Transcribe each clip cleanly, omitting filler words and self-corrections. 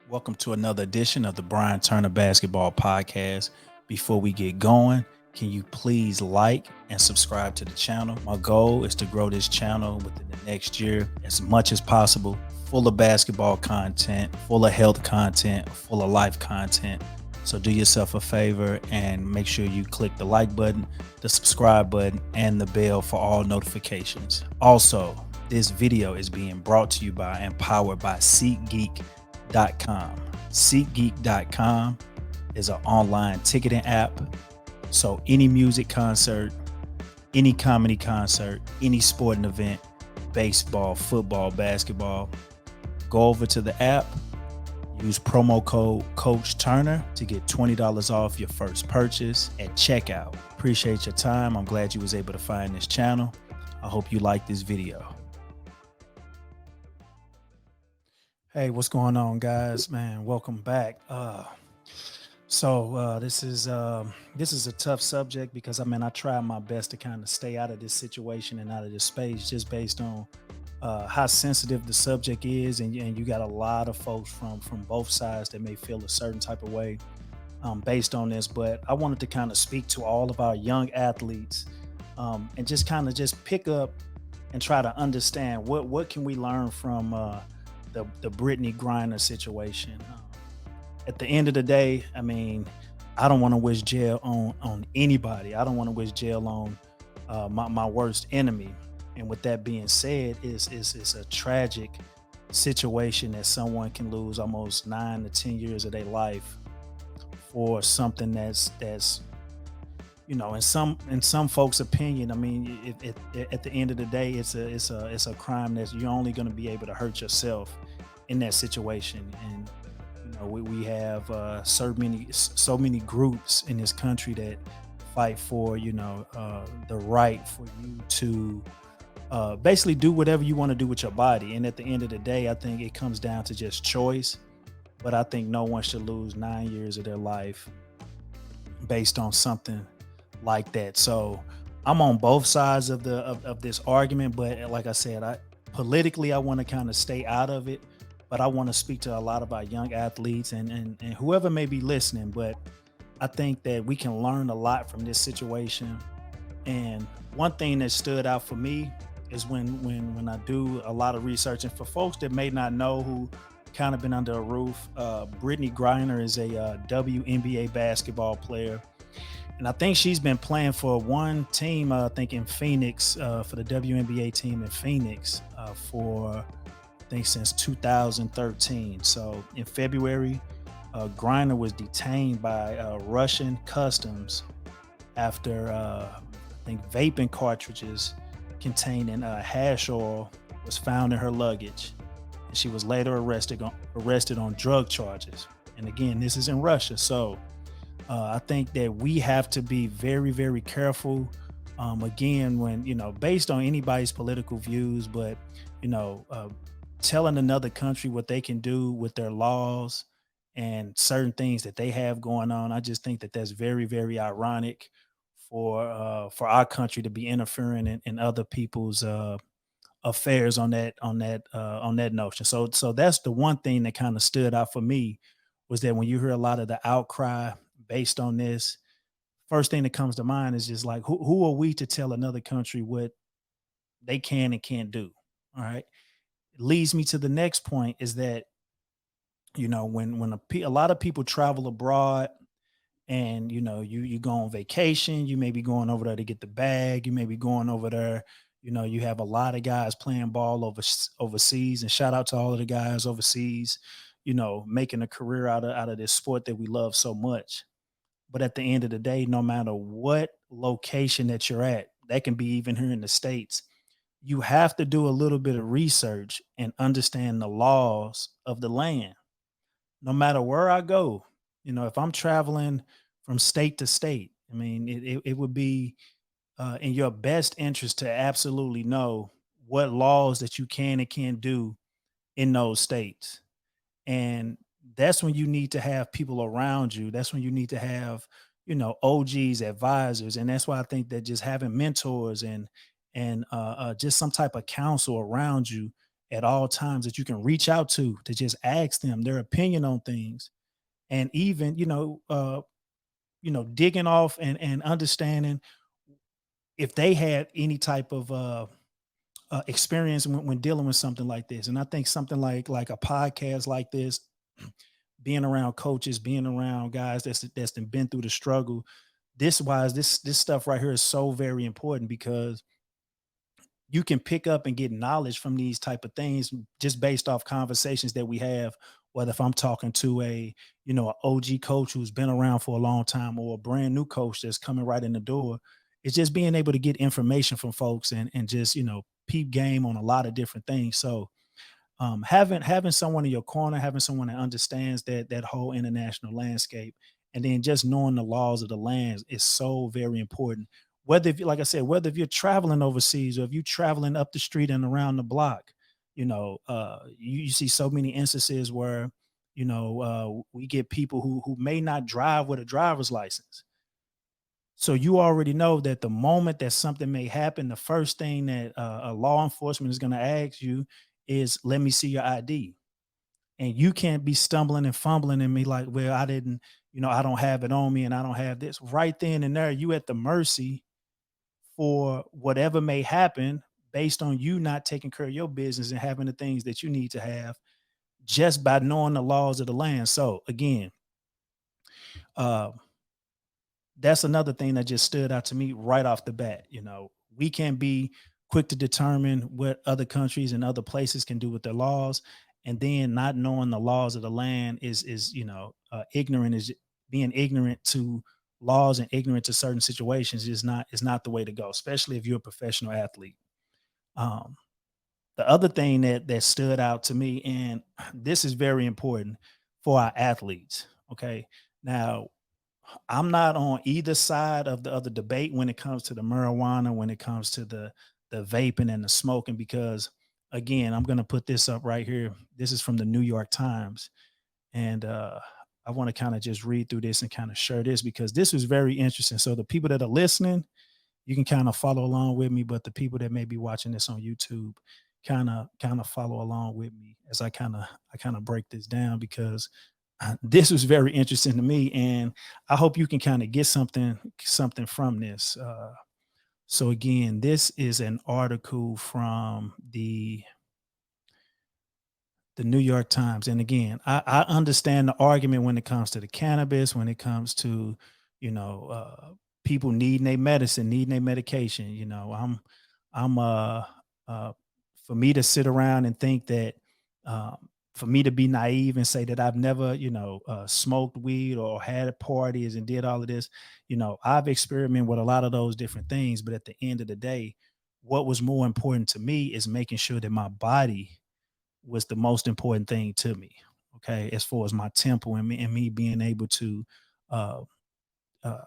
Welcome to another edition of the Brian Turner Basketball Podcast. Before we get going, can you please like and subscribe to the channel? My goal is to grow this channel within the next year as much as possible, full of basketball content, full of health content, full of life content. So do yourself a favor and make sure you click the like button, the subscribe button, and the bell for all notifications. Also, this video is being brought to you by and powered by SeatGeek.com. SeatGeek.com is an online ticketing app. So any music concert, any comedy concert, any sporting event, baseball, football, basketball, go over to the app, use promo code Coach Turner to get $20 off your first purchase at checkout. Appreciate your time. I'm glad you was able to find this channel. I hope you like this video. Hey, what's going on, guys? Man, welcome back. This is a tough subject because I try my best to kind of stay out of this situation and out of this space, just based on how sensitive the subject is, and you got a lot of folks from both sides that may feel a certain type of way based on this. But I wanted to kind of speak to all of our young athletes and just kind of just pick up and try to understand what can we learn from the Brittney Griner situation. At the end of the day, I don't want to wish jail on anybody. I don't want to wish jail on my worst enemy. And with that being said, it's a tragic situation that someone can lose almost 9 to 10 years of their life for something that's in some folks' opinion. At the end of the day, it's a crime that you're only going to be able to hurt yourself in that situation. And we have so many groups in this country that fight for the right for you to basically do whatever you want to do with your body. And at the end of the day, I think it comes down to just choice. But I think no one should lose 9 years of their life based on something like that. So I'm on both sides of this argument, but like I said, politically I want to kind of stay out of it, but I want to speak to a lot of our young athletes and whoever may be listening. But I think that we can learn a lot from this situation. And one thing that stood out for me is when I do a lot of research, and for folks that may not know who kind of been under a roof, Brittney Griner is a WNBA basketball player. And I think she's been playing for one team, I think in Phoenix, for the WNBA team in Phoenix for, I think, since 2013. So in February, Griner was detained by Russian customs after, I think, vaping cartridges containing hash oil was found in her luggage. And she was later arrested on drug charges. And again, this is in Russia. So I think that we have to be very, very careful. Again, when based on anybody's political views, but telling another country what they can do with their laws and certain things that they have going on, I just think that that's very, very ironic for our country to be interfering in other people's affairs on that notion. So that's the one thing that kind of stood out for me, was that when you hear a lot of the outcry based on this, first thing that comes to mind is just like, who are we to tell another country what they can and can't do? All right. It leads me to the next point, is that when a lot of people travel abroad, and you go on vacation, you may be going over there to get the bag, you may be going over there, you have a lot of guys playing ball overseas, and shout out to all of the guys overseas, making a career out of this sport that we love so much. But at the end of the day, no matter what location that you're at, that can be even here in the States, you have to do a little bit of research and understand the laws of the land. No matter where I go, if I'm traveling from state to state, it would be in your best interest to absolutely know what laws that you can and can't do in those states. And that's when you need to have people around you. That's when you need to have, OGs, advisors. And that's why I think that just having mentors and just some type of counsel around you at all times that you can reach out to just ask them their opinion on things. And even, digging off and understanding if they had any type of experience when dealing with something like this. And I think something like a podcast like this, being around coaches, being around guys that's been through the struggle, this stuff right here is so very important because you can pick up and get knowledge from these type of things just based off conversations that we have. Whether if I'm talking to an OG coach who's been around for a long time, or a brand new coach that's coming right in the door, it's just being able to get information from folks and just peep game on a lot of different things. So having someone in your corner, having someone that understands that whole international landscape, and then just knowing the laws of the land is so very important. Whether if, like I said, whether if you're traveling overseas or if you're traveling up the street and around the block, you see so many instances where we get people who may not drive with a driver's license. So you already know that the moment that something may happen, the first thing that a law enforcement is going to ask you is, "Let me see your ID." And you can't be stumbling and fumbling and be like, "Well, I didn't, I don't have it on me and I don't have this." Right then and there, you at the mercy for whatever may happen based on you not taking care of your business and having the things that you need to have just by knowing the laws of the land. So again, uh, that's another thing that just stood out to me right off the bat. We can be quick to determine what other countries and other places can do with their laws, and then not knowing the laws of the land is ignorant, is being ignorant to laws and ignorant to certain situations is not the way to go, especially if you're a professional athlete. um, the other thing that stood out to me, and this is very important for our athletes. Okay, now I'm not on either side of the debate when it comes to the marijuana, when it comes to the vaping and the smoking, because again, I'm going to put this up right here. This is from the New York Times, and I want to kind of just read through this and kind of share this because this was very interesting. So the people that are listening, you can kind of follow along with me, but the people that may be watching this on YouTube, kind of follow along with me as I kind of break this down because this was very interesting to me, and I hope you can kind of get something from this. So again, this is an article from the New York Times. And again, I understand the argument when it comes to the cannabis, when it comes to, you know, people needing their medicine, needing their medication. I'm for me to sit around and think that, for me to be naive and say that I've never, smoked weed or had parties and did all of this, I've experimented with a lot of those different things. But at the end of the day, what was more important to me is making sure that my body was the most important thing to me. Okay, as far as my temple and me being able to uh, uh,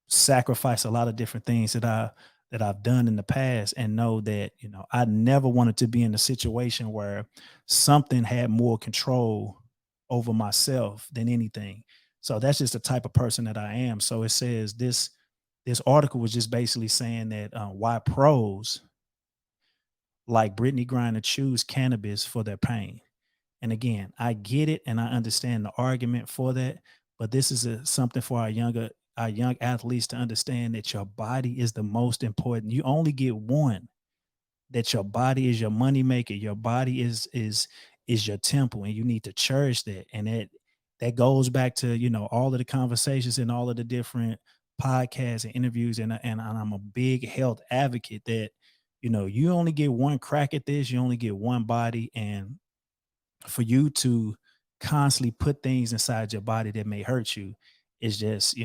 sacrifice a lot of different things that I've done in the past, and know that I never wanted to be in a situation where something had more control over myself than anything. So that's just the type of person that I am. So it says this article was just basically saying that why pros like Brittney Griner choose cannabis for their pain. And again, I get it and I understand the argument for that, but this is something for our young athletes to understand that your body is the most important. You only get one. That your body is your money maker. Your body is your temple, and you need to cherish that. And that goes back to all of the conversations and all of the different podcasts and interviews. And I'm a big health advocate that you only get one crack at this. You only get one body, and for you to constantly put things inside your body that may hurt you is just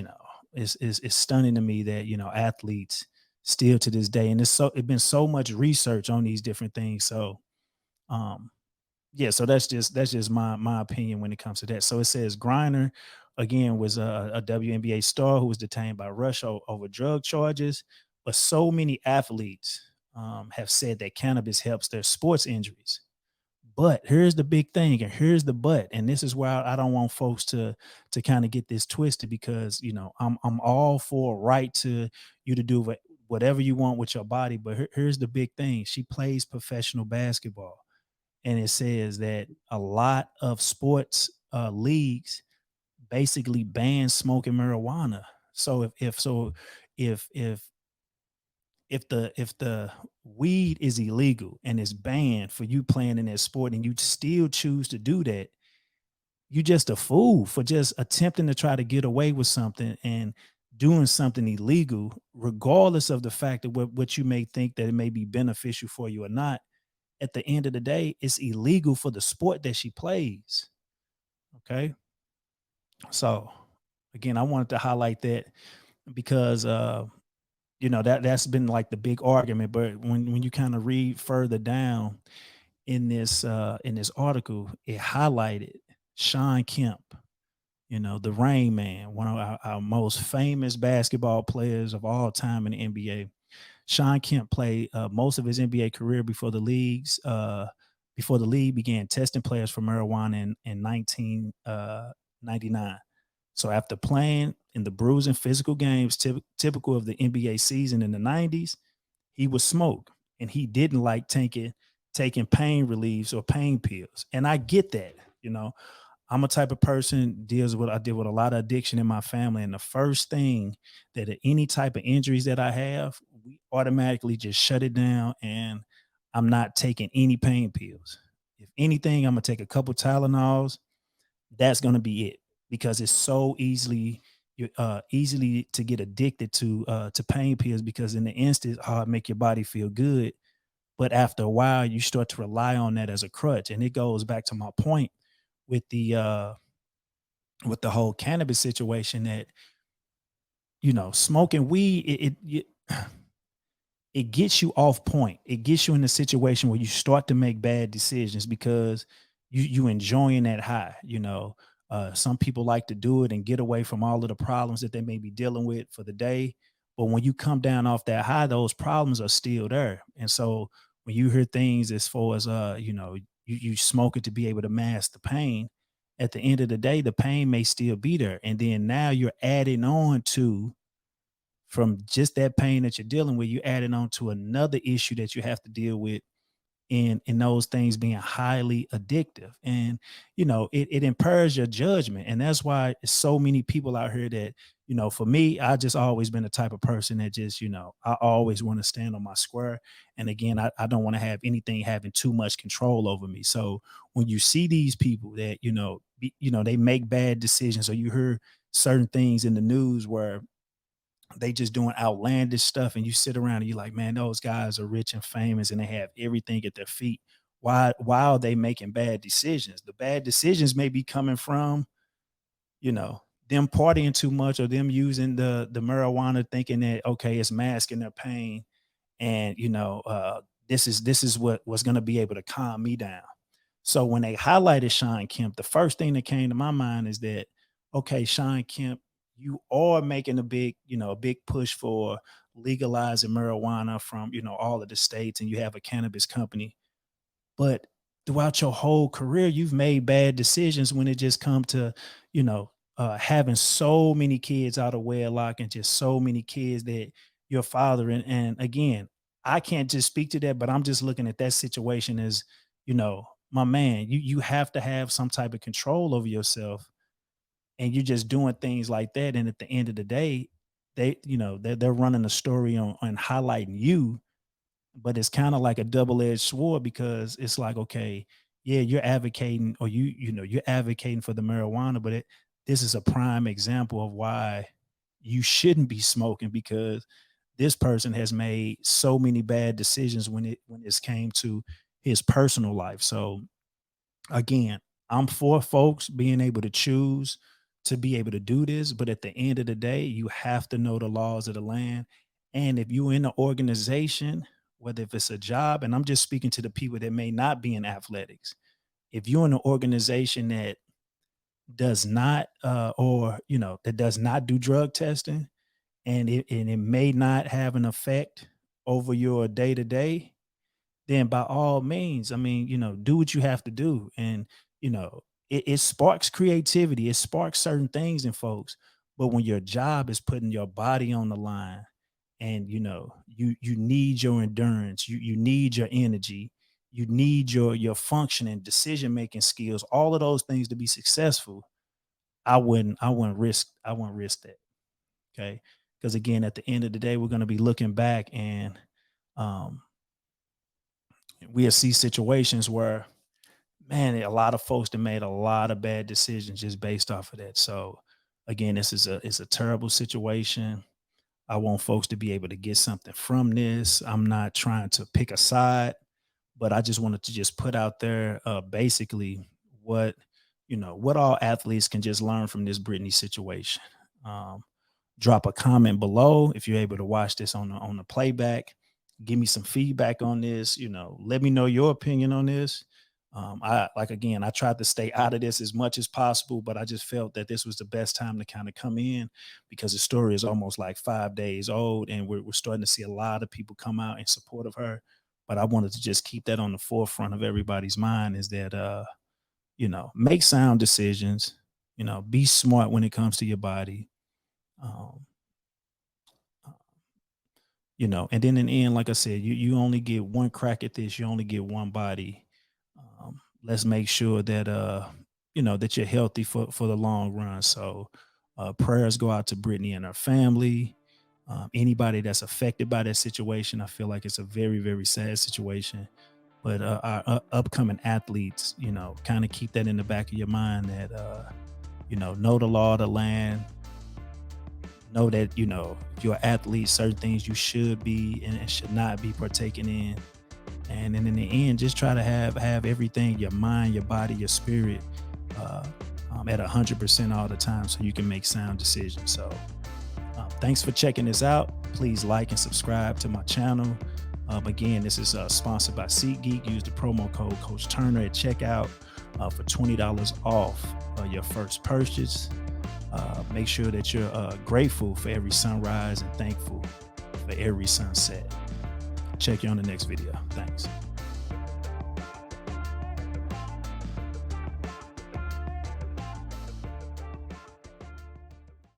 it's stunning to me that athletes still to this day, and it's been so much research on these different things. So um yeah, so that's just my opinion when it comes to that. So it says Griner again was a WNBA star who was detained by Russia over drug charges, but so many athletes have said that cannabis helps their sports injuries. But here's the big thing, and here's the but, and this is where I don't want folks to kind of get this twisted, because I'm all for right to you to do whatever you want with your body. But here's the big thing: she plays professional basketball. and it says that a lot of sports leagues basically ban smoking marijuana. So if if the weed is illegal and it's banned for you playing in that sport and you still choose to do that, you just a fool for just attempting to try to get away with something and doing something illegal, regardless of the fact that what you may think that it may be beneficial for you or not. At the end of the day, it's illegal for the sport that she plays. Okay. So again, I wanted to highlight that because that's been like the big argument. But when you kind of read further down in this article, it highlighted Sean Kemp, the Rain Man, one of our most famous basketball players of all time in the NBA. Sean Kemp played most of his NBA career before the league began testing players for marijuana in 1999. So after playing in the bruising physical games typical of the NBA season in the 90s, he would smoke and he didn't like taking pain reliefs or pain pills. And I get that, you know. I'm a type of person deals with I deal with a lot of addiction in my family. And the first thing that any type of injuries that I have, we automatically just shut it down and I'm not taking any pain pills. If anything, I'm gonna take a couple Tylenols. That's gonna be it because it's so easily to get addicted to pain pills because in the instant, it make your body feel good. But after a while, you start to rely on that as a crutch. And it goes back to my point with the whole cannabis situation that smoking weed it gets you off point. It gets you in a situation where you start to make bad decisions because you enjoying that high. Some people like to do it and get away from all of the problems that they may be dealing with for the day. But when you come down off that high, those problems are still there. And so when you hear things as far as you smoke it to be able to mask the pain, at the end of the day, the pain may still be there. And then now you're adding on to from just that pain that you're dealing with, you adding on to another issue that you have to deal with in those things being highly addictive. And it impairs your judgment. And that's why so many people out here that, for me, I just always been the type of person that just, I always want to stand on my square. And again, I don't want to have anything having too much control over me. So when you see these people that, they make bad decisions, or you hear certain things in the news where they just doing outlandish stuff and you sit around and you're like, man, those guys are rich and famous and they have everything at their feet. Why are they making bad decisions? The bad decisions may be coming from, them partying too much or them using the marijuana thinking that okay, it's masking their pain. And this is what's gonna be able to calm me down. So when they highlighted Sean Kemp, the first thing that came to my mind is that, okay, Sean Kemp, you are making a big push for legalizing marijuana from, all of the states, and you have a cannabis company. But throughout your whole career, you've made bad decisions when it just come to, having so many kids out of wedlock and just so many kids that your father and again, I can't just speak to that, but I'm just looking at that situation as, my man, you have to have some type of control over yourself and you're just doing things like that. And at the end of the day, they're running a story on highlighting you, but it's kind of like a double-edged sword because it's like, okay, yeah, you're advocating or you're advocating for the marijuana, but this is a prime example of why you shouldn't be smoking because this person has made so many bad decisions when it's came to his personal life. So again, I'm for folks being able to choose to be able to do this, but at the end of the day, you have to know the laws of the land. And if you're in an organization, whether if it's a job, and I'm just speaking to the people that may not be in athletics, if you're in an organization that does not, or that does not do drug testing, and it may not have an effect over your day to day, then by all means, I mean, do what you have to do. And, it sparks creativity, it sparks certain things in folks. But when your job is putting your body on the line and you need your endurance, you need your energy, you need your functioning, decision making skills, all of those things to be successful. I wouldn't risk that. Okay. Because again, at the end of the day, we're going to be looking back, and um, we'll see situations where, man, a lot of folks that made a lot of bad decisions just based off of that. So again, this is it's a terrible situation. I want folks to be able to get something from this. I'm not trying to pick a side, but I just wanted to just put out there basically what what all athletes can just learn from this Brittney situation. Um, Drop a comment below if you're able to watch this on the playback. Give me some feedback on this. Let me know your opinion on this. I like again, I tried to stay out of this as much as possible, but I just felt that this was the best time to kind of come in because the story is almost like 5 days old, and we're starting to see a lot of people come out in support of her. But I wanted to just keep that on the forefront of everybody's mind is that make sound decisions, be smart when it comes to your body. Um, and then in the end, like I said, you only get one crack at this, you only get one body. Let's make sure that that you're healthy for the long run. So prayers go out to Brittney and her family. Anybody that's affected by that situation, I feel like it's a very, very sad situation. But our upcoming athletes, kind of keep that in the back of your mind that know the law of the land. Know that if you're an athlete, certain things you should be and should not be partaking in. And then in the end, just try to have everything, your mind, your body, your spirit, uh, at 100% all the time, so you can make sound decisions. So thanks for checking this out. Please like and subscribe to my channel. Again, this is sponsored by SeatGeek. Use the promo code Coach Turner at checkout for $20 off your first purchase. Make sure that you're grateful for every sunrise and thankful for every sunset. Check you on the next video. Thanks.